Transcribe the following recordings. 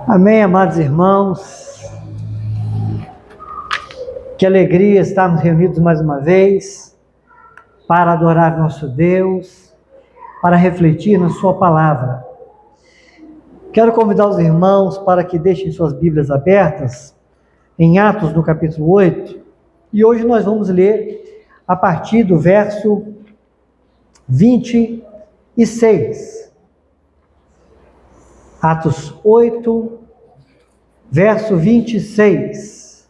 Amém, amados irmãos. Que alegria estarmos reunidos mais uma vez para adorar nosso Deus, para refletir na sua palavra. Quero convidar os irmãos para que deixem suas Bíblias abertas em Atos, no capítulo 8, e hoje nós vamos ler a partir do verso 26. Atos 8, verso 26.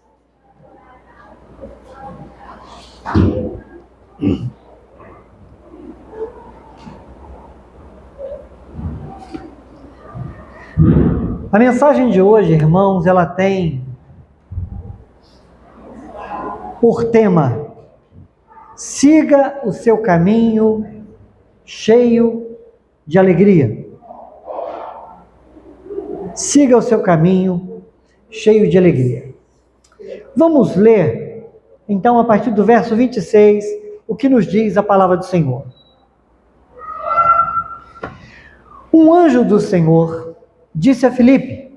A mensagem de hoje, irmãos, ela tem por tema: siga o seu caminho cheio de alegria. Siga o seu caminho cheio de alegria. Vamos ler, então, a partir do verso 26, o que nos diz a palavra do Senhor. Um anjo do Senhor disse a Filipe: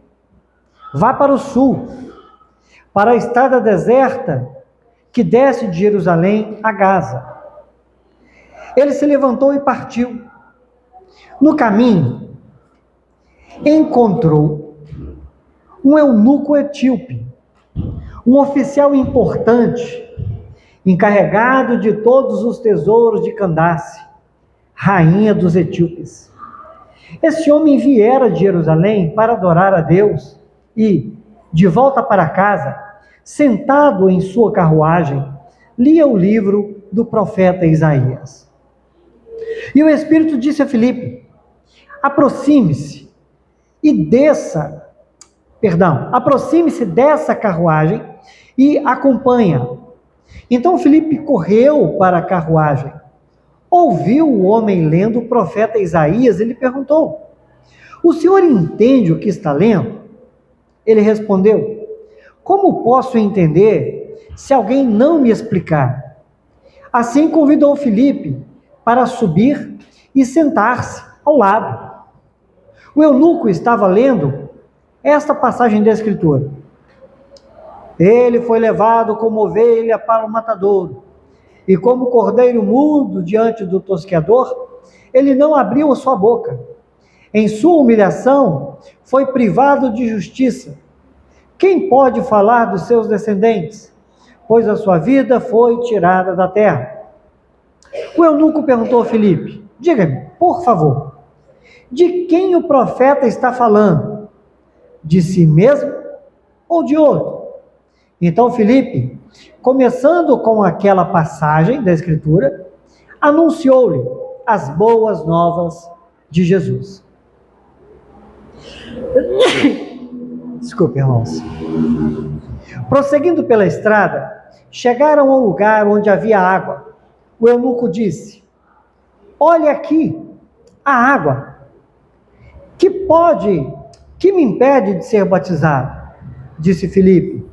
vá para o sul, para a estrada deserta que desce de Jerusalém a Gaza. Ele se levantou e partiu. No caminho, encontrou um eunuco etíope, um oficial importante, encarregado de todos os tesouros de Candace, rainha dos etíopes. Esse homem viera de Jerusalém para adorar a Deus e, de volta para casa, sentado em sua carruagem, lia o livro do profeta Isaías. E o Espírito disse a Filipe: aproxime-se dessa carruagem e acompanha. Então Filipe correu para a carruagem, ouviu o homem lendo o profeta Isaías e lhe perguntou: o senhor entende o que está lendo? Ele respondeu: como posso entender se alguém não me explicar? Assim convidou Filipe para subir e sentar-se ao lado. O eunuco estava lendo esta passagem da Escritura: ele foi levado como ovelha para o matadouro, e como cordeiro mudo diante do tosqueador, ele não abriu a sua boca. Em sua humilhação, foi privado de justiça. Quem pode falar dos seus descendentes? Pois a sua vida foi tirada da terra. O eunuco perguntou a Filipe: diga-me, por favor, de quem o profeta está falando? De si mesmo ou de outro? Então Filipe, começando com aquela passagem da Escritura, anunciou-lhe as boas novas de Jesus. Desculpe, irmãos. Prosseguindo pela estrada, chegaram a um lugar onde havia água. O eunuco disse: olha aqui, a água. Que me impede de ser batizado? Disse Filipe: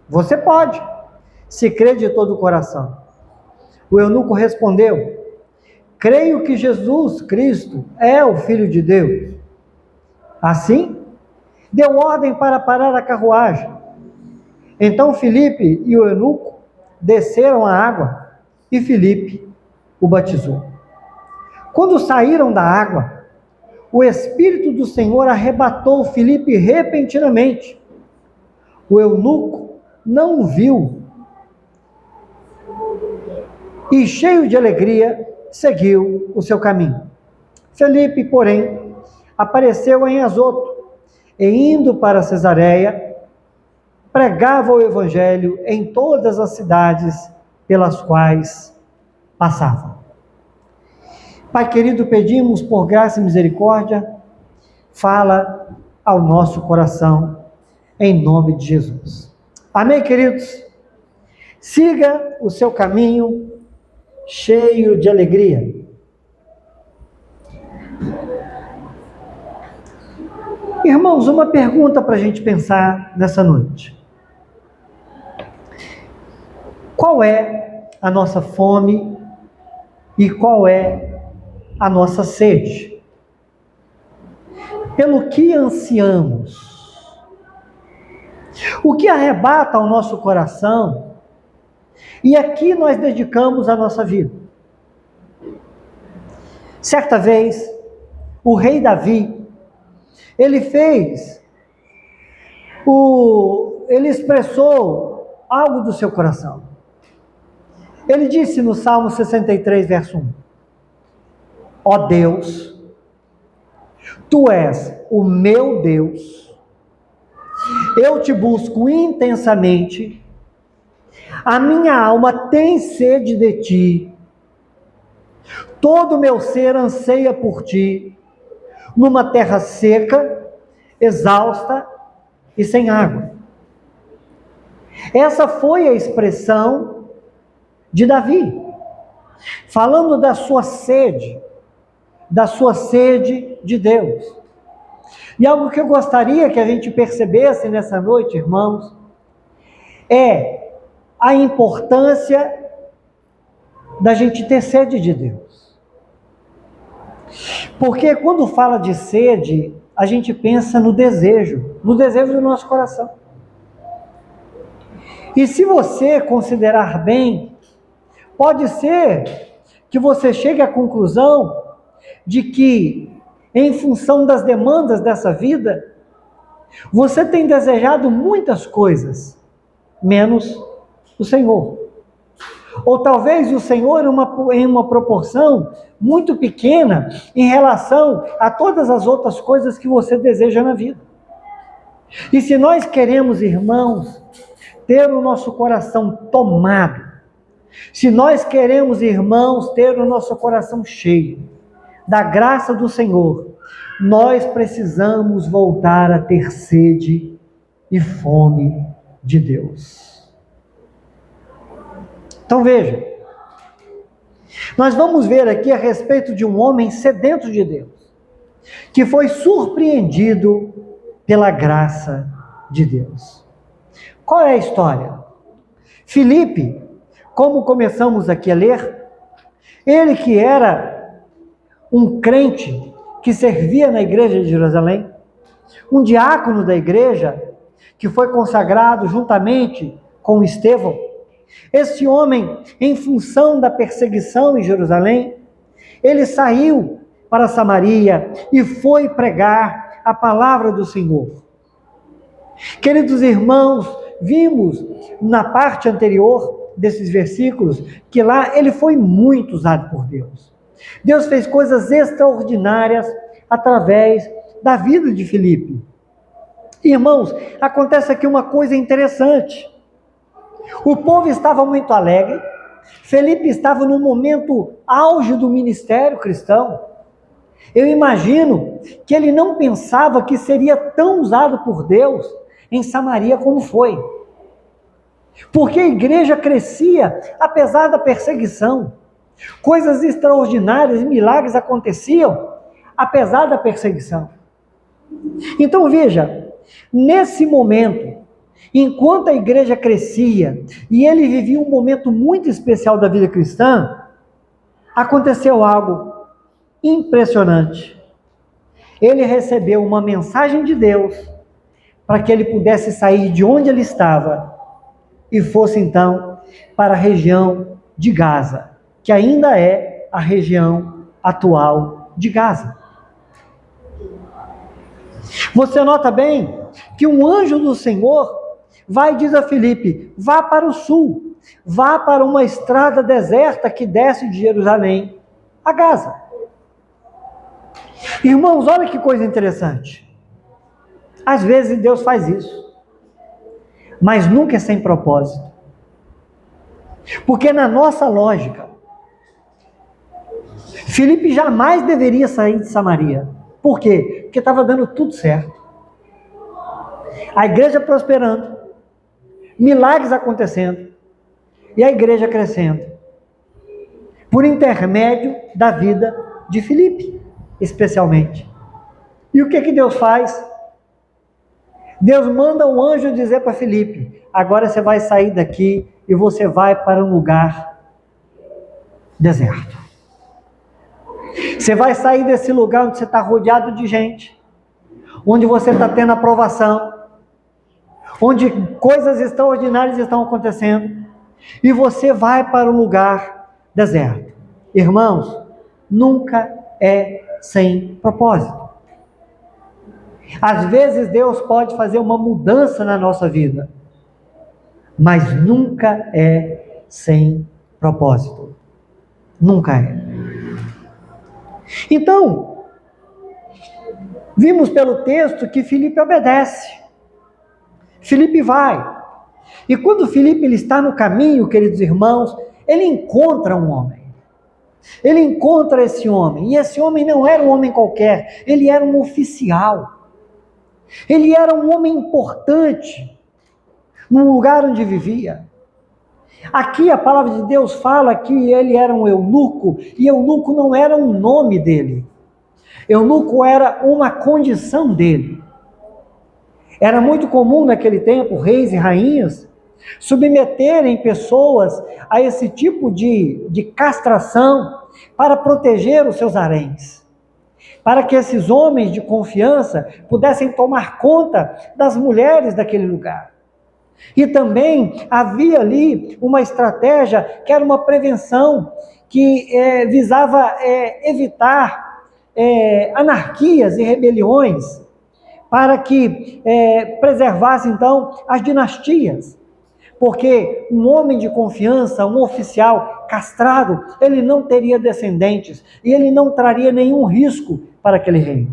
você pode, se crê de todo o coração. O eunuco respondeu: creio que Jesus Cristo é o Filho de Deus. Assim, deu ordem para parar a carruagem. Então Filipe e o eunuco desceram a água e Filipe o batizou. Quando saíram da água, o Espírito do Senhor arrebatou Filipe repentinamente. O eunuco não o viu e, cheio de alegria, seguiu o seu caminho. Filipe, porém, apareceu em Azoto e, indo para Cesareia, pregava o evangelho em todas as cidades pelas quais passava. Pai querido, pedimos por graça e misericórdia, fala ao nosso coração, em nome de Jesus. Amém, queridos? Siga o seu caminho cheio de alegria. Irmãos, uma pergunta para a gente pensar nessa noite. Qual é a nossa fome e qual é a nossa sede? Pelo que ansiamos? O que arrebata o nosso coração? E aqui nós dedicamos a nossa vida. Certa vez, o rei Davi, ele expressou algo do seu coração. Ele disse no Salmo 63, verso 1: Ó Deus, Tu és o meu Deus, eu te busco intensamente, a minha alma tem sede de Ti, todo o meu ser anseia por Ti, numa terra seca, exausta e sem água. Essa foi a expressão de Davi, falando da sua sede de Deus. E algo que eu gostaria que a gente percebesse nessa noite, irmãos, é a importância da gente ter sede de Deus. Porque quando fala de sede, a gente pensa no desejo do nosso coração. E se você considerar bem, pode ser que você chegue à conclusão de que, em função das demandas dessa vida, você tem desejado muitas coisas, menos o Senhor. Ou talvez o Senhor em uma proporção muito pequena em relação a todas as outras coisas que você deseja na vida. E se nós queremos, irmãos, ter o nosso coração tomado, se nós queremos, irmãos, ter o nosso coração cheio da graça do Senhor, nós precisamos voltar a ter sede e fome de Deus. Então veja, nós vamos ver aqui a respeito de um homem sedento de Deus, que foi surpreendido pela graça de Deus. Qual é a história? Filipe, como começamos aqui a ler, ele que era um crente que servia na igreja de Jerusalém, um diácono da igreja que foi consagrado juntamente com Estevão. Esse homem, em função da perseguição em Jerusalém, ele saiu para Samaria e foi pregar a palavra do Senhor. Queridos irmãos, vimos na parte anterior desses versículos que lá ele foi muito usado por Deus. Deus fez coisas extraordinárias através da vida de Filipe. Irmãos, acontece aqui uma coisa interessante. O povo estava muito alegre, Filipe estava no momento auge do ministério cristão. Eu imagino que ele não pensava que seria tão usado por Deus em Samaria como foi. Porque a igreja crescia apesar da perseguição. Coisas extraordinárias e milagres aconteciam apesar da perseguição. Então veja, nesse momento, enquanto a igreja crescia e ele vivia um momento muito especial da vida cristã, aconteceu algo impressionante. Ele recebeu uma mensagem de Deus para que ele pudesse sair de onde ele estava e fosse então para a região de Gaza, que ainda é a região atual de Gaza. Você nota bem que um anjo do Senhor vai e diz a Filipe: vá para o sul, vá para uma estrada deserta que desce de Jerusalém a Gaza. Irmãos, olha que coisa interessante. Às vezes Deus faz isso, mas nunca é sem propósito. Porque na nossa lógica, Filipe jamais deveria sair de Samaria. Por quê? Porque estava dando tudo certo. A igreja prosperando, milagres acontecendo e a igreja crescendo. Por intermédio da vida de Filipe, especialmente. E o que Deus faz? Deus manda um anjo dizer para Filipe: agora você vai sair daqui e você vai para um lugar deserto. Você vai sair desse lugar onde você está rodeado de gente, onde você está tendo aprovação, onde coisas extraordinárias estão acontecendo, e você vai para um lugar deserto. Irmãos, nunca é sem propósito. Às vezes Deus pode fazer uma mudança na nossa vida, mas nunca é sem propósito. Nunca é. Então, vimos pelo texto que Filipe obedece. Filipe vai. E quando Filipe ele está no caminho, queridos irmãos, ele encontra um homem. Ele encontra esse homem. E esse homem não era um homem qualquer. Ele era um oficial. Ele era um homem importante no lugar onde vivia. Aqui a palavra de Deus fala que ele era um eunuco, e eunuco não era um nome dele. Eunuco era uma condição dele. Era muito comum naquele tempo, reis e rainhas, submeterem pessoas a esse tipo de castração para proteger os seus haréns. Para que esses homens de confiança pudessem tomar conta das mulheres daquele lugar. E também havia ali uma estratégia que era uma prevenção que visava evitar anarquias e rebeliões, para que preservasse então as dinastias. Porque um homem de confiança, um oficial castrado, ele não teria descendentes e ele não traria nenhum risco para aquele reino.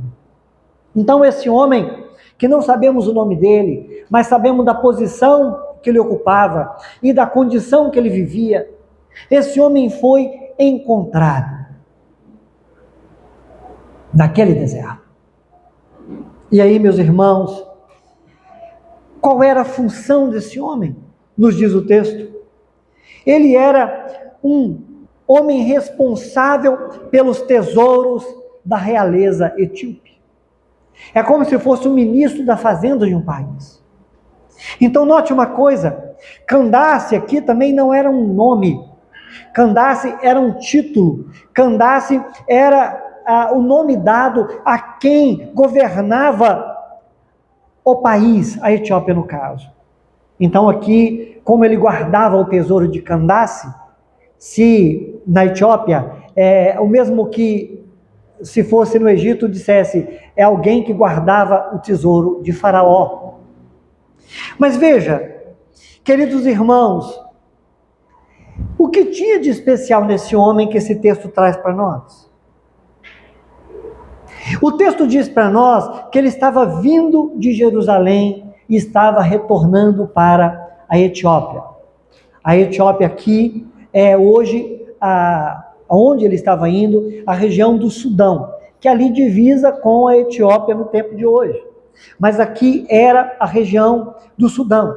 Então esse homem, que não sabemos o nome dele, mas sabemos da posição que ele ocupava e da condição que ele vivia, esse homem foi encontrado naquele deserto. E aí, meus irmãos, qual era a função desse homem? Nos diz o texto. Ele era um homem responsável pelos tesouros da realeza etíope. É como se fosse o ministro da fazenda de um país. Então note uma coisa, Candace aqui também não era um nome, Candace era um título, Candace era o nome dado a quem governava o país, a Etiópia no caso. Então aqui, como ele guardava o tesouro de Candace, se na Etiópia, o mesmo que se fosse no Egito dissesse, é alguém que guardava o tesouro de Faraó. Mas veja, queridos irmãos, o que tinha de especial nesse homem que esse texto traz para nós? O texto diz para nós que ele estava vindo de Jerusalém e estava retornando para a Etiópia. A Etiópia aqui é hoje, onde ele estava indo, a região do Sudão, que ali divisa com a Etiópia no tempo de hoje. Mas aqui era a região do Sudão.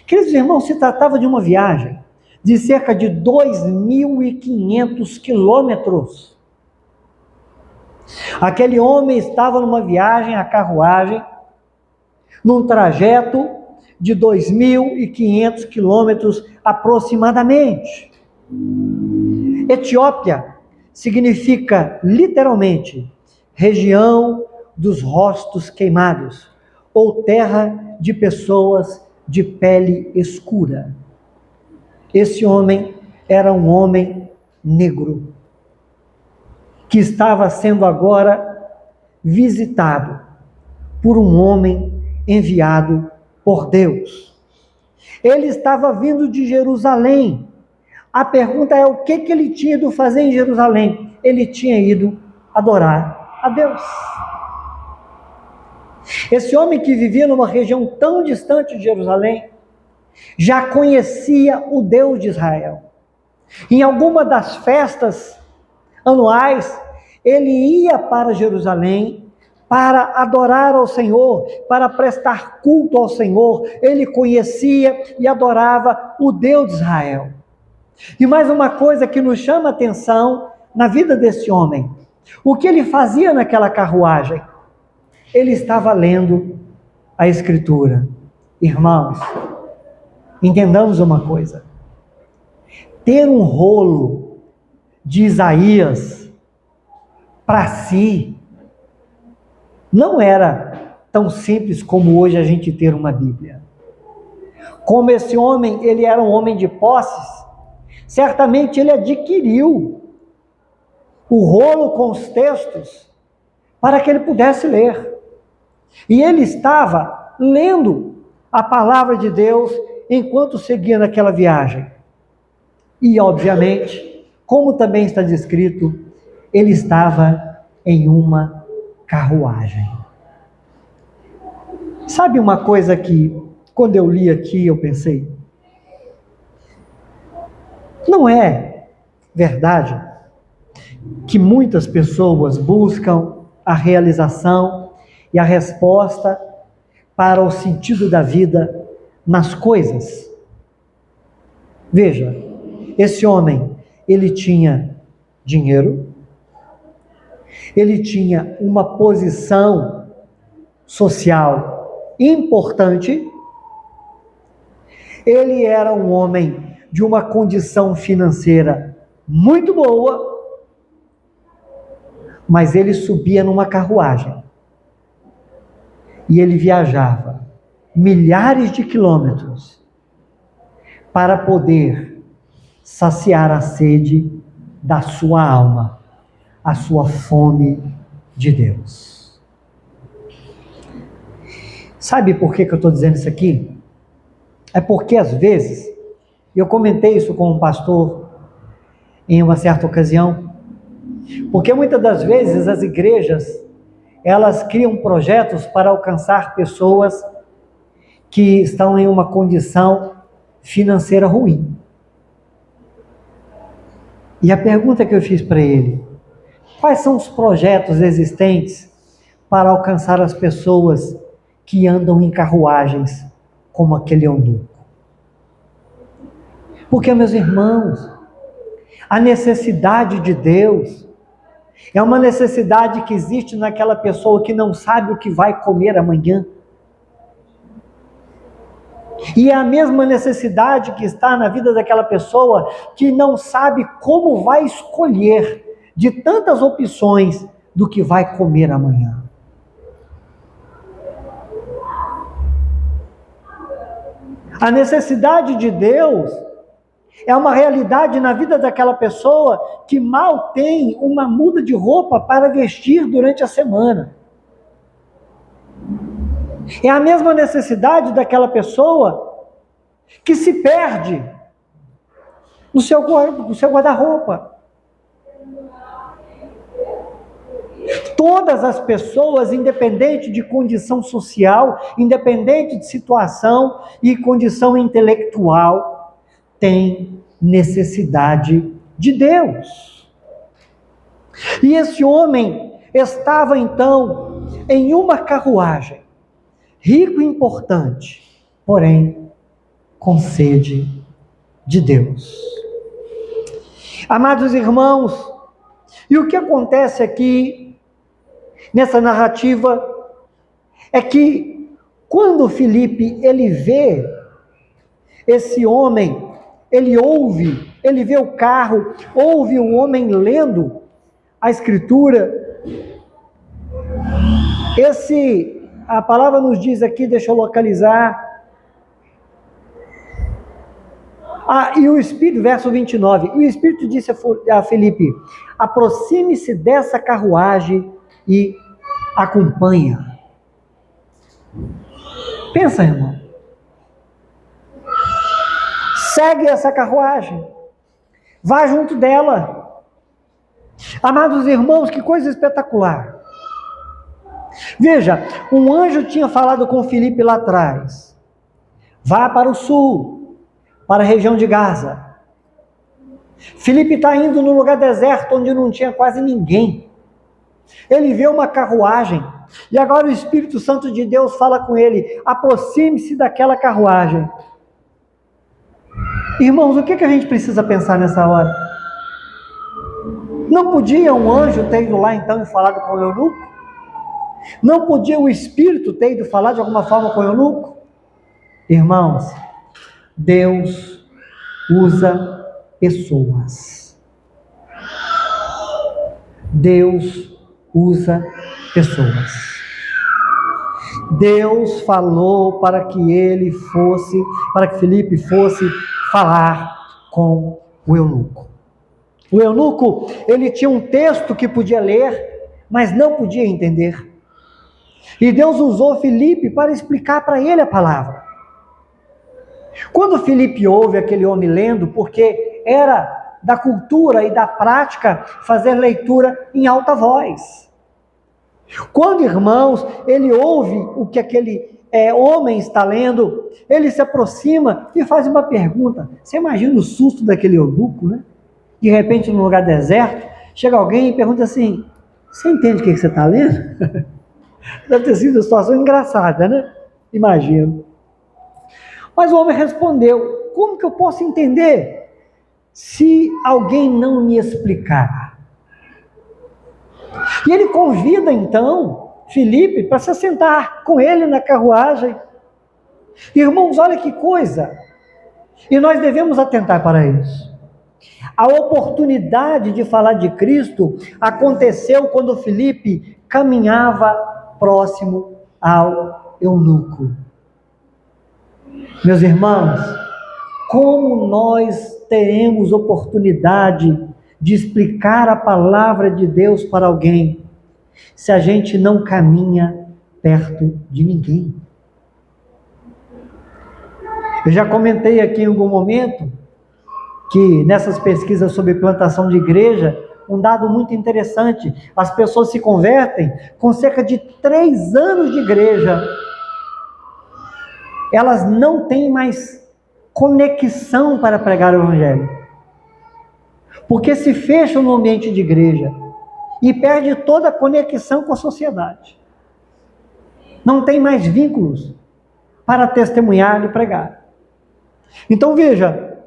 Queridos irmãos, se tratava de uma viagem de cerca de 2.500 quilômetros. Aquele homem estava numa viagem a carruagem, num trajeto de 2.500 quilômetros aproximadamente. Etiópia significa literalmente região dos rostos queimados, ou terra de pessoas de pele escura. Esse homem era um homem negro, que estava sendo agora visitado por um homem enviado por Deus. Ele estava vindo de Jerusalém. A pergunta é, o que ele tinha ido fazer em Jerusalém? Ele tinha ido adorar a Deus. Esse homem que vivia numa região tão distante de Jerusalém, já conhecia o Deus de Israel. Em alguma das festas anuais, ele ia para Jerusalém para adorar ao Senhor, para prestar culto ao Senhor. Ele conhecia e adorava o Deus de Israel. E mais uma coisa que nos chama a atenção na vida desse homem. O que ele fazia naquela carruagem? Ele estava lendo a Escritura. Irmãos, entendamos uma coisa. Ter um rolo de Isaías para si. Não era tão simples como hoje a gente ter uma Bíblia. Como esse homem, ele era um homem de posses, certamente ele adquiriu o rolo com os textos para que ele pudesse ler. E ele estava lendo a palavra de Deus enquanto seguia naquela viagem. E, obviamente, como também está descrito, ele estava em uma carruagem. Sabe uma coisa que, quando eu li aqui, eu pensei? Não é verdade que muitas pessoas buscam a realização e a resposta para o sentido da vida nas coisas? Veja, esse homem, ele tinha dinheiro, ele tinha uma posição social importante, ele era um homem de uma condição financeira muito boa, mas ele subia numa carruagem e ele viajava milhares de quilômetros para poder saciar a sede da sua alma, a sua fome de Deus. Sabe por que eu estou dizendo isso aqui? É porque às vezes, eu comentei isso com um pastor em uma certa ocasião, porque muitas das vezes as igrejas, elas criam projetos para alcançar pessoas que estão em uma condição financeira ruim. E a pergunta que eu fiz para ele: quais são os projetos existentes para alcançar as pessoas que andam em carruagens como aquele eunuco? Porque, meus irmãos, a necessidade de Deus é uma necessidade que existe naquela pessoa que não sabe o que vai comer amanhã. E é a mesma necessidade que está na vida daquela pessoa que não sabe como vai escolher de tantas opções do que vai comer amanhã. A necessidade de Deus é uma realidade na vida daquela pessoa que mal tem uma muda de roupa para vestir durante a semana. É a mesma necessidade daquela pessoa que se perde no seu guarda-roupa. Todas as pessoas, independente de condição social, independente de situação e condição intelectual, têm necessidade de Deus. E esse homem estava então em uma carruagem, rico e importante, porém com sede de Deus. Amados irmãos, e o que acontece aqui nessa narrativa é que quando Filipe ele vê esse homem, ele ouve, ele vê o carro, ouve o homem lendo a escritura. A palavra nos diz aqui, deixa eu localizar. E o Espírito, verso 29, o Espírito disse a Filipe: aproxime-se dessa carruagem e acompanha. Pensa, irmão. Segue essa carruagem. Vá junto dela. Amados irmãos, que coisa espetacular. Veja, um anjo tinha falado com Filipe lá atrás: vá para o sul, para a região de Gaza. Filipe está indo num lugar deserto, onde não tinha quase ninguém. Ele vê uma carruagem, e agora o Espírito Santo de Deus fala com ele: aproxime-se daquela carruagem. Irmãos, o que a gente precisa pensar nessa hora? Não podia um anjo ter ido lá então e falado com o eunuco? Não podia o Espírito ter ido falar de alguma forma com o eunuco? Irmãos, Deus usa pessoas. Deus usa pessoas. Deus falou para que Filipe fosse falar com o eunuco. O eunuco, ele tinha um texto que podia ler, mas não podia entender. E Deus usou Filipe para explicar para ele a palavra. Quando Filipe ouve aquele homem lendo, porque era da cultura e da prática fazer leitura em alta voz. Quando, irmãos, ele ouve o que aquele homem está lendo, ele se aproxima e faz uma pergunta. Você imagina o susto daquele eunuco, né? De repente, num lugar deserto, chega alguém e pergunta assim: você entende o que você está lendo? Deve ter sido uma situação engraçada, né? Imagino. Mas o homem respondeu: como que eu posso entender se alguém não me explicar? E ele convida então Filipe para se sentar com ele na carruagem. Irmãos, olha que coisa! E nós devemos atentar para isso. A oportunidade de falar de Cristo aconteceu quando Filipe caminhava próximo ao eunuco. Meus irmãos, como nós teremos oportunidade de explicar a palavra de Deus para alguém se a gente não caminha perto de ninguém? Eu já comentei aqui em algum momento que nessas pesquisas sobre plantação de igreja, um dado muito interessante: as pessoas se convertem com cerca de 3 anos de igreja. Elas não têm mais conexão para pregar o evangelho, porque se fecham no ambiente de igreja e perde toda a conexão com a sociedade. Não tem mais vínculos para testemunhar e pregar. Então veja,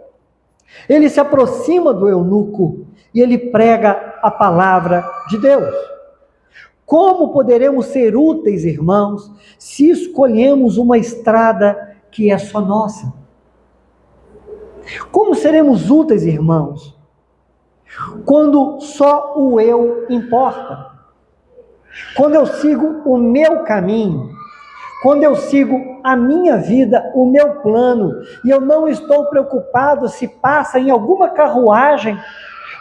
ele se aproxima do eunuco e ele prega a palavra de Deus. Como poderemos ser úteis, irmãos, se escolhemos uma estrada que é só nossa? Como seremos úteis, irmãos, quando só o eu importa? Quando eu sigo o meu caminho, quando eu sigo a minha vida, o meu plano, e eu não estou preocupado se passa em alguma carruagem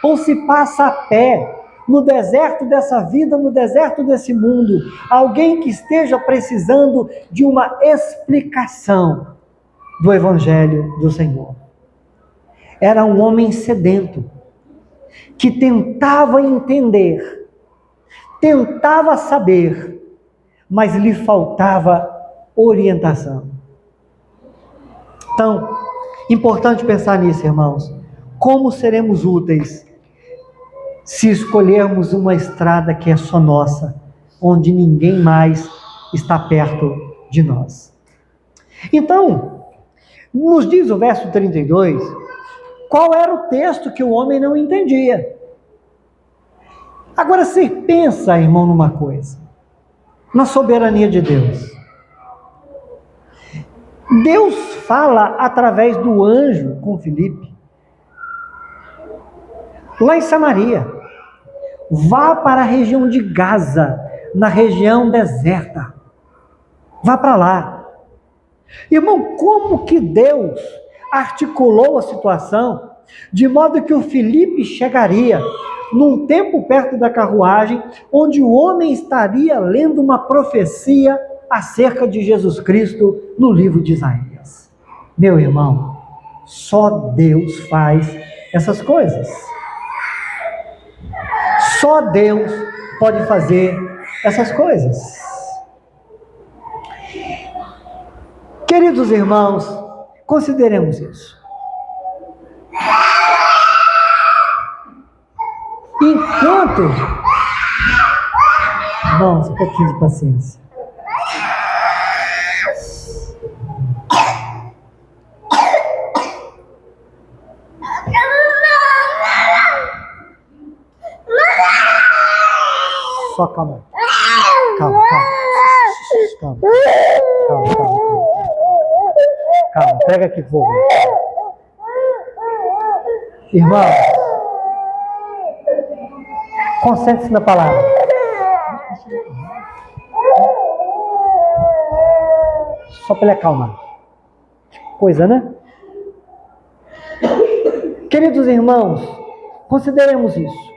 ou se passa a pé, no deserto dessa vida, no deserto desse mundo, alguém que esteja precisando de uma explicação do Evangelho do Senhor. Era um homem sedento, que tentava entender, tentava saber, mas lhe faltava orientação. Então, importante pensar nisso, irmãos. Como seremos úteis se escolhermos uma estrada que é só nossa, onde ninguém mais está perto de nós? Então, nos diz o verso 32, qual era o texto que o homem não entendia. Agora você pensa, irmão, numa coisa: na soberania de Deus. Deus fala através do anjo com Filipe, lá em Samaria. Vá para a região de Gaza, na região deserta. Vá para lá. Irmão, como que Deus articulou a situação de modo que o Filipe chegaria num tempo perto da carruagem, onde o homem estaria lendo uma profecia acerca de Jesus Cristo no livro de Isaías? Meu irmão, só Deus faz essas coisas. Só Deus pode fazer essas coisas. Queridos irmãos, consideremos isso. Enquanto... Irmãos, um pouquinho de paciência. Só calma. Calma. Calma, pega aqui fogo. Irmão, concentre-se na palavra. Só para ele acalmar. Coisa, né? Queridos irmãos, consideremos isso.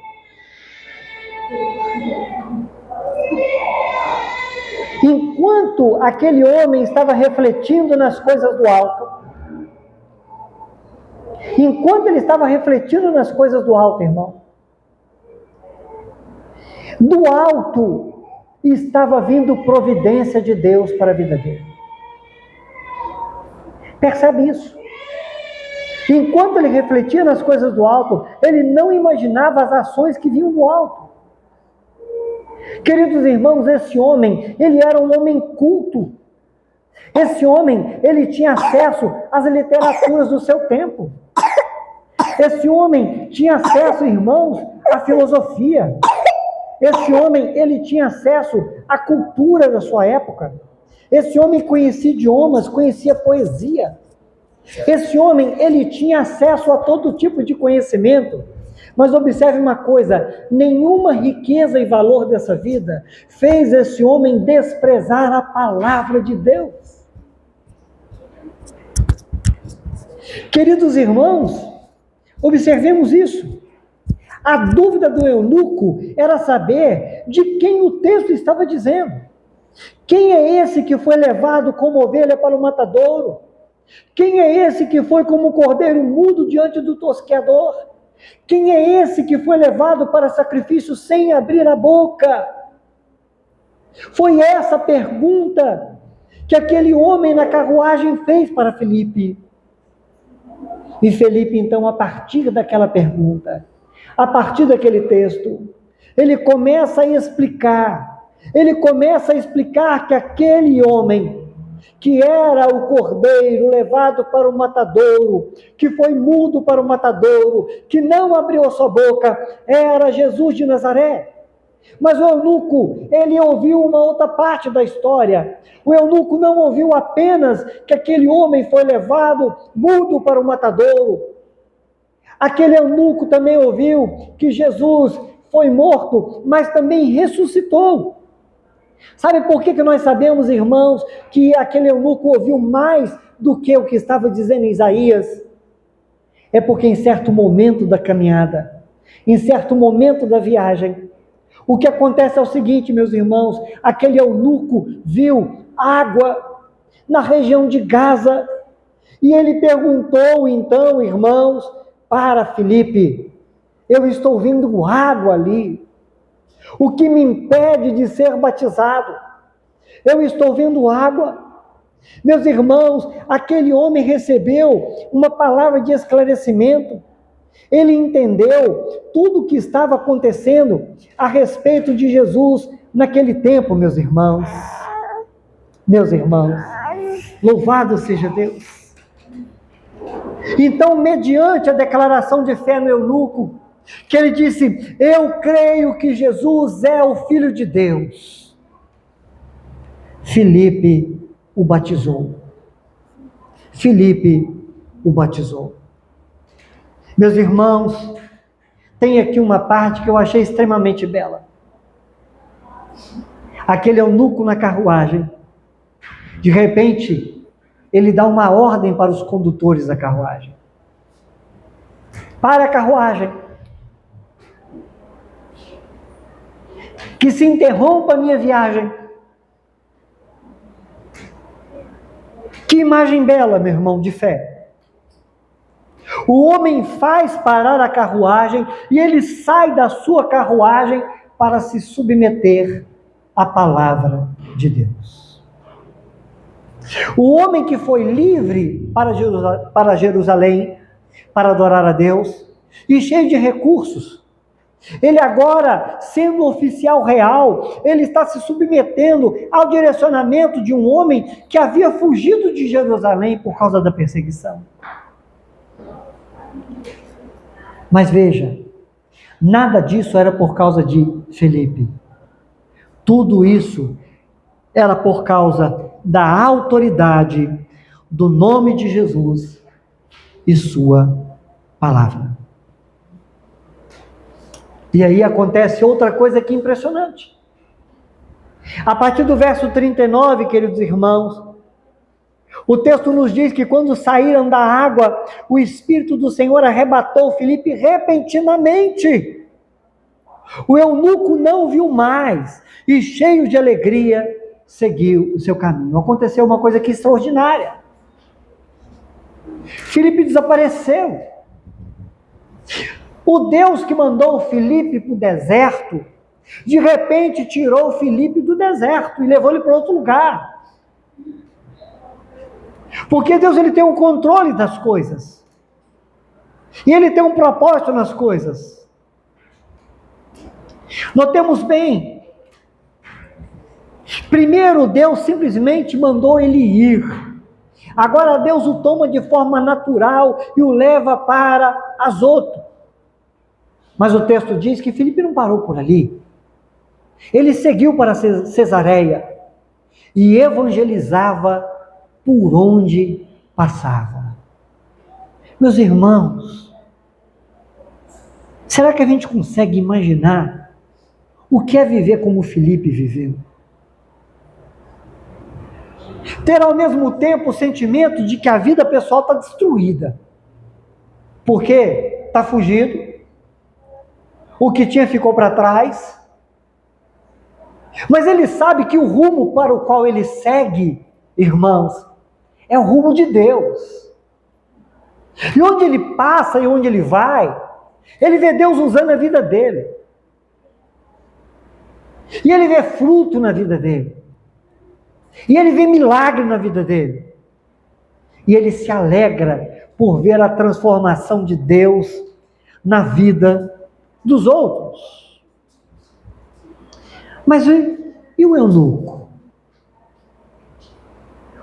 Enquanto aquele homem estava refletindo nas coisas do alto, irmão, do alto estava vindo providência de Deus para a vida dele. Percebe isso? Enquanto ele refletia nas coisas do alto, ele não imaginava as ações que vinham do alto. Queridos irmãos, esse homem, ele era um homem culto. Esse homem, ele tinha acesso às literaturas do seu tempo. Esse homem tinha acesso, irmãos, à filosofia. Esse homem, ele tinha acesso à cultura da sua época. Esse homem conhecia idiomas, conhecia poesia. Esse homem, ele tinha acesso a todo tipo de conhecimento. Mas observe uma coisa, nenhuma riqueza e valor dessa vida fez esse homem desprezar a palavra de Deus. Queridos irmãos, observemos isso. A dúvida do eunuco era saber de quem o texto estava dizendo. Quem é esse que foi levado como ovelha para o matadouro? Quem é esse que foi como cordeiro mudo diante do tosqueador? Quem é esse que foi levado para sacrifício sem abrir a boca? Foi essa pergunta que aquele homem na carruagem fez para Filipe. E Filipe, então, a partir daquela pergunta, a partir daquele texto, ele começa a explicar que aquele homem, que era o cordeiro levado para o matadouro, que foi mudo para o matadouro, que não abriu a sua boca, era Jesus de Nazaré. Mas o eunuco, ele ouviu uma outra parte da história. O eunuco não ouviu apenas que aquele homem foi levado mudo para o matadouro. Aquele eunuco também ouviu que Jesus foi morto, mas também ressuscitou. Sabe por que nós sabemos, irmãos, que aquele eunuco ouviu mais do que o que estava dizendo Isaías? É porque em certo momento da caminhada, em certo momento da viagem, o que acontece é o seguinte, meus irmãos, aquele eunuco viu água na região de Gaza, e ele perguntou então, irmãos, para Filipe, eu estou vendo água ali, o que me impede de ser batizado? Eu estou vendo água. Meus irmãos, aquele homem recebeu uma palavra de esclarecimento. Ele entendeu tudo o que estava acontecendo a respeito de Jesus naquele tempo, meus irmãos. Meus irmãos, louvado seja Deus. Então, mediante a declaração de fé no eunuco, que ele disse, eu creio que Jesus é o Filho de Deus. Filipe o batizou. Meus irmãos, tem aqui uma parte que eu achei extremamente bela. Aquele eunuco na carruagem, de repente, ele dá uma ordem para os condutores da carruagem. Para a carruagem. Que se interrompa a minha viagem. Que imagem bela, meu irmão, de fé. O homem faz parar a carruagem e ele sai da sua carruagem para se submeter à palavra de Deus. O homem que foi livre para Jerusalém, para adorar a Deus, e cheio de recursos, ele agora, sendo oficial real, ele está se submetendo ao direcionamento de um homem que havia fugido de Jerusalém por causa da perseguição. Mas veja, nada disso era por causa de Filipe. Tudo isso era por causa da autoridade do nome de Jesus e sua palavra. E aí acontece outra coisa que é impressionante. A partir do verso 39, queridos irmãos, o texto nos diz que quando saíram da água, o Espírito do Senhor arrebatou Filipe repentinamente. O eunuco não o viu mais e, cheio de alegria, seguiu o seu caminho. Aconteceu uma coisa aqui extraordinária. Filipe desapareceu. O Deus que mandou Filipe para o deserto, de repente tirou Filipe do deserto e levou ele para outro lugar. Porque Deus, ele tem um controle das coisas. E ele tem um propósito nas coisas. Notemos bem. Primeiro, Deus simplesmente mandou ele ir. Agora Deus o toma de forma natural e o leva para Azoto. Mas o texto diz que Filipe não parou por ali. Ele seguiu para Cesareia e evangelizava por onde passava. Meus irmãos, será que a gente consegue imaginar o que é viver como Filipe viveu? Ter ao mesmo tempo o sentimento de que a vida pessoal está destruída. Porque está fugido, o que tinha ficou para trás, mas ele sabe que o rumo para o qual ele segue, irmãos, é o rumo de Deus. E onde ele passa e onde ele vai, ele vê Deus usando a vida dele. E ele vê fruto na vida dele. E ele vê milagre na vida dele. E ele se alegra por ver a transformação de Deus na vida dos outros. Mas e o eunuco?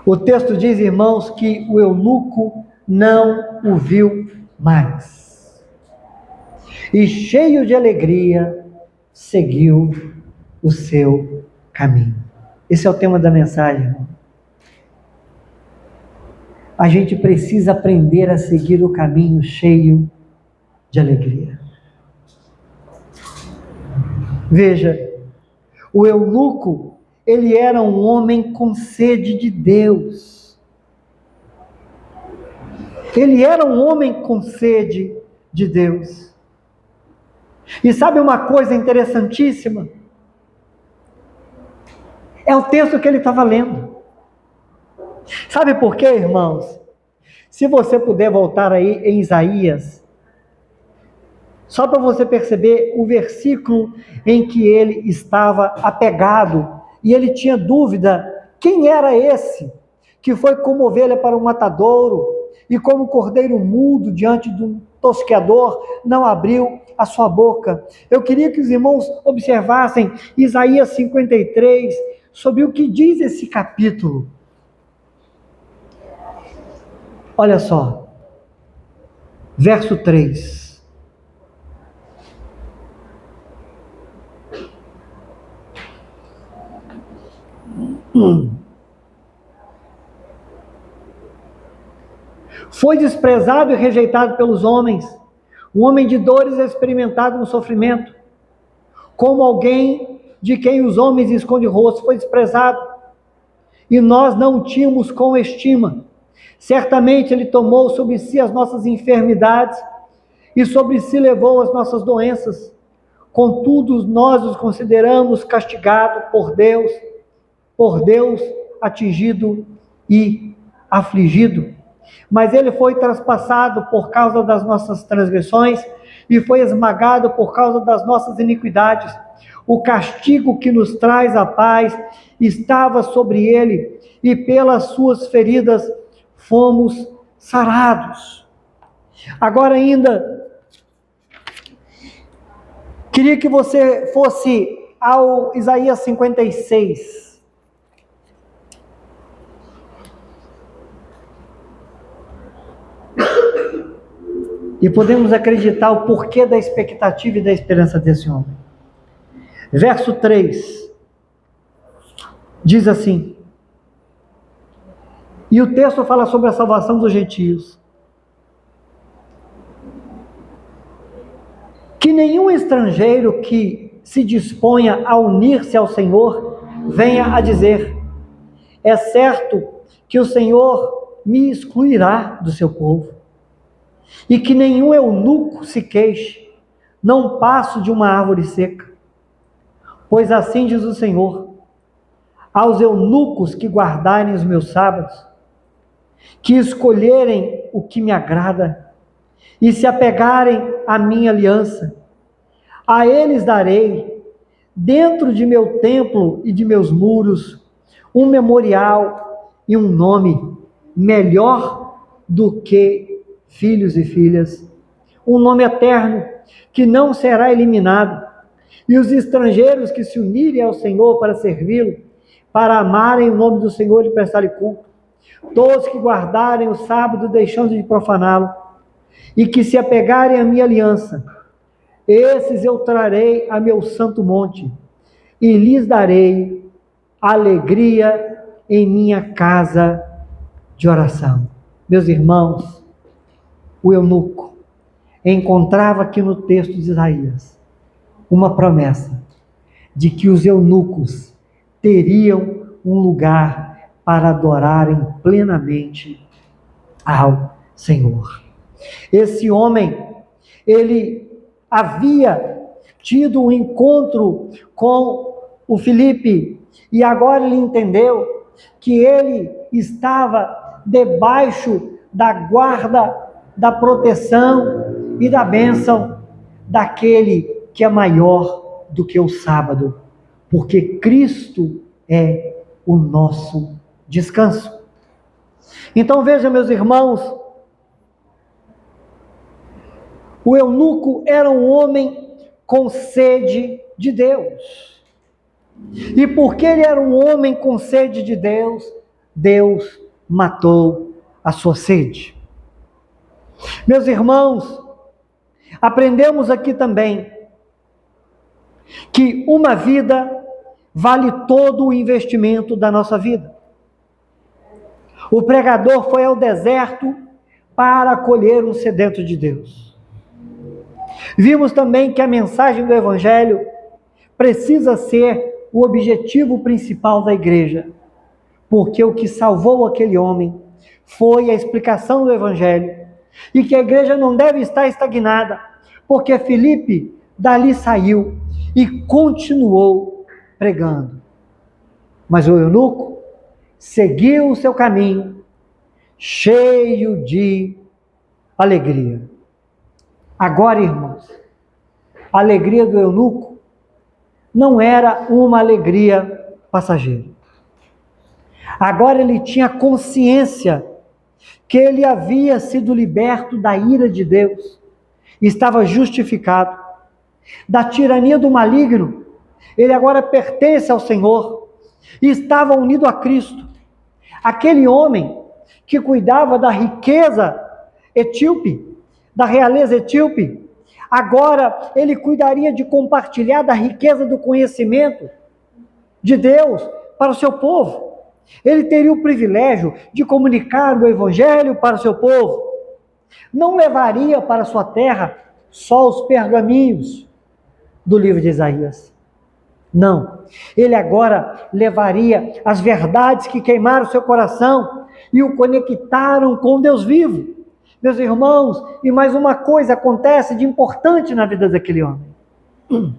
O texto diz, irmãos, que o eunuco não o viu mais. E cheio de alegria, seguiu o seu caminho. Esse é o tema da mensagem, irmão. A gente precisa aprender a seguir o caminho cheio de alegria. Veja, o eunuco, ele era um homem com sede de Deus. Ele era um homem com sede de Deus. E sabe uma coisa interessantíssima? É o texto que ele estava lendo. Sabe por quê, irmãos? Se você puder voltar aí em Isaías, só para você perceber o versículo em que ele estava apegado, e ele tinha dúvida, quem era esse que foi como ovelha para um matadouro, e como cordeiro mudo diante de um tosqueador, não abriu a sua boca. Eu queria que os irmãos observassem Isaías 53, sobre o que diz esse capítulo. Olha só, verso 3. Foi desprezado e rejeitado pelos homens, um homem de dores experimentado no sofrimento, como alguém de quem os homens escondem o rosto, foi desprezado, e nós não o tínhamos com estima. Certamente ele tomou sobre si as nossas enfermidades, e sobre si levou as nossas doenças. Contudo, nós os consideramos castigado por Deus atingido e afligido. Mas ele foi traspassado por causa das nossas transgressões e foi esmagado por causa das nossas iniquidades. O castigo que nos traz a paz estava sobre ele, e pelas suas feridas fomos sarados. Agora ainda, queria que você fosse ao Isaías 56. E podemos acreditar o porquê da expectativa e da esperança desse homem. Verso 3 diz assim, e o texto fala sobre a salvação dos gentios: que nenhum estrangeiro que se disponha a unir-se ao Senhor venha a dizer: é certo que o Senhor me excluirá do seu povo, e que nenhum eunuco se queixe, não passo de uma árvore seca. Pois assim diz o Senhor: aos eunucos que guardarem os meus sábados, que escolherem o que me agrada, e se apegarem à minha aliança, a eles darei, dentro de meu templo e de meus muros, um memorial e um nome melhor do que filhos e filhas, um nome eterno que não será eliminado. E os estrangeiros que se unirem ao Senhor para servi-lo, para amarem o nome do Senhor e prestar-lhe culto, todos que guardarem o sábado deixando de profaná-lo, e que se apegarem à minha aliança, esses eu trarei a meu santo monte, e lhes darei alegria em minha casa de oração. Meus irmãos, o eunuco encontrava aqui no texto de Isaías uma promessa de que os eunucos teriam um lugar para adorarem plenamente ao Senhor. Esse homem, ele havia tido um encontro com o Filipe e agora ele entendeu que ele estava debaixo da guarda, da proteção e da bênção daquele que é maior do que o sábado, porque Cristo é o nosso descanso. Então veja, meus irmãos, o eunuco era um homem com sede de Deus. E porque ele era um homem com sede de Deus, Deus matou a sua sede. Meus irmãos, aprendemos aqui também que uma vida vale todo o investimento da nossa vida. O pregador foi ao deserto para acolher um sedento de Deus. Vimos também que a mensagem do Evangelho precisa ser o objetivo principal da igreja, porque o que salvou aquele homem foi a explicação do Evangelho, e que a igreja não deve estar estagnada, porque Filipe dali saiu e continuou pregando. Mas o eunuco seguiu o seu caminho, cheio de alegria. Agora, irmãos, a alegria do eunuco não era uma alegria passageira. Agora ele tinha consciência que ele havia sido liberto da ira de Deus, estava justificado. Da tirania do maligno, ele agora pertence ao Senhor e estava unido a Cristo. Aquele homem que cuidava da riqueza etíope, da realeza etíope, agora ele cuidaria de compartilhar da riqueza do conhecimento de Deus para o seu povo. Ele teria o privilégio de comunicar o Evangelho para o seu povo. Não levaria para a sua terra só os pergaminhos do livro de Isaías. Não. Ele agora levaria as verdades que queimaram seu coração e o conectaram com Deus vivo. Meus irmãos, e mais uma coisa acontece de importante na vida daquele homem.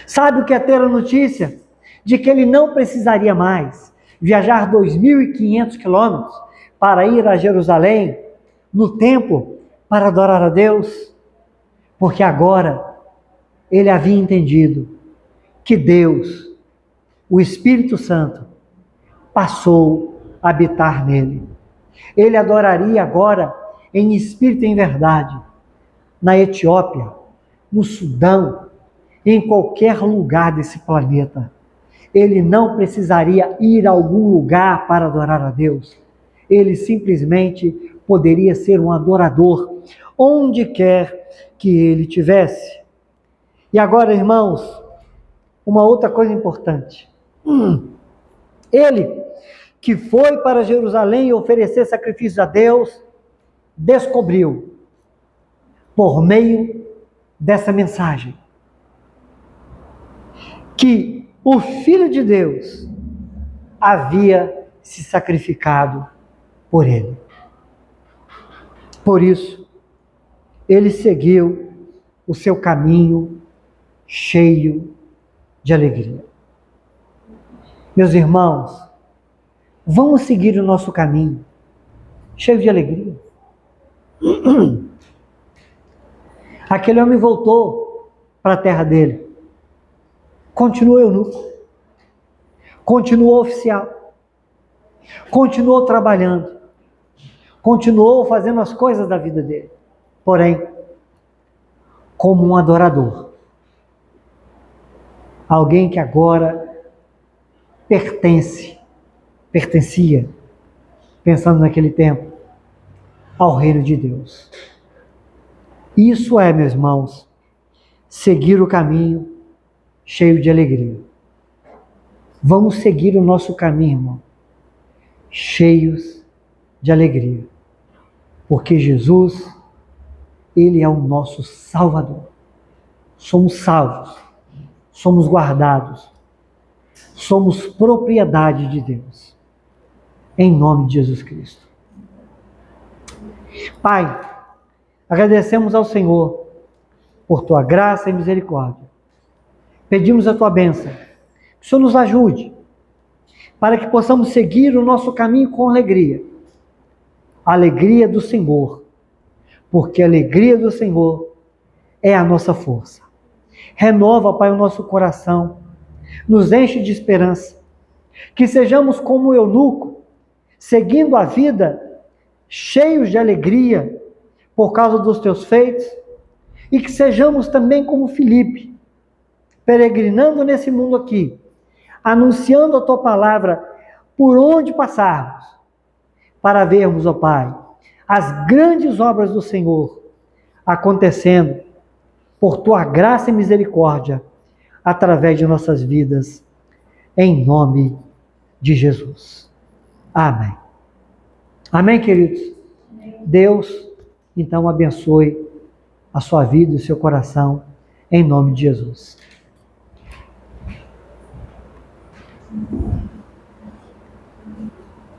Sabe o que é ter a notícia? De que ele não precisaria mais viajar 2.500 quilômetros para ir a Jerusalém, no templo, para adorar a Deus, porque agora ele havia entendido que Deus, o Espírito Santo, passou a habitar nele. Ele adoraria agora em espírito e em verdade, na Etiópia, no Sudão, em qualquer lugar desse planeta. Ele não precisaria ir a algum lugar para adorar a Deus. Ele simplesmente poderia ser um adorador, onde quer que ele estivesse. E agora, irmãos, uma outra coisa importante. Ele, que foi para Jerusalém oferecer sacrifícios a Deus, descobriu, por meio dessa mensagem, que o Filho de Deus havia se sacrificado por ele. Por isso, ele seguiu o seu caminho cheio de alegria. Meus irmãos, vamos seguir o nosso caminho cheio de alegria. Aquele homem voltou para a terra dele. Continuou eunuco. Continuou oficial. Continuou trabalhando. Continuou fazendo as coisas da vida dele. Porém, como um adorador. Alguém que agora pertencia, pensando naquele tempo, ao reino de Deus. Isso é, meus irmãos, seguir o caminho cheio de alegria. Vamos seguir o nosso caminho, irmão, cheios de alegria. Porque Jesus, Ele é o nosso Salvador. Somos salvos, somos guardados, somos propriedade de Deus. Em nome de Jesus Cristo. Pai, agradecemos ao Senhor por Tua graça e misericórdia. Pedimos a Tua bênção, que o Senhor nos ajude, para que possamos seguir o nosso caminho com alegria. A alegria do Senhor, porque a alegria do Senhor é a nossa força. Renova, Pai, o nosso coração, nos enche de esperança, que sejamos como o eunuco, seguindo a vida cheios de alegria por causa dos Teus feitos, e que sejamos também como Filipe, peregrinando nesse mundo aqui, anunciando a Tua palavra por onde passarmos, para vermos, ó Pai, as grandes obras do Senhor acontecendo por Tua graça e misericórdia através de nossas vidas, em nome de Jesus. Amém. Amém, queridos? Deus, então, abençoe a sua vida e o seu coração, em nome de Jesus.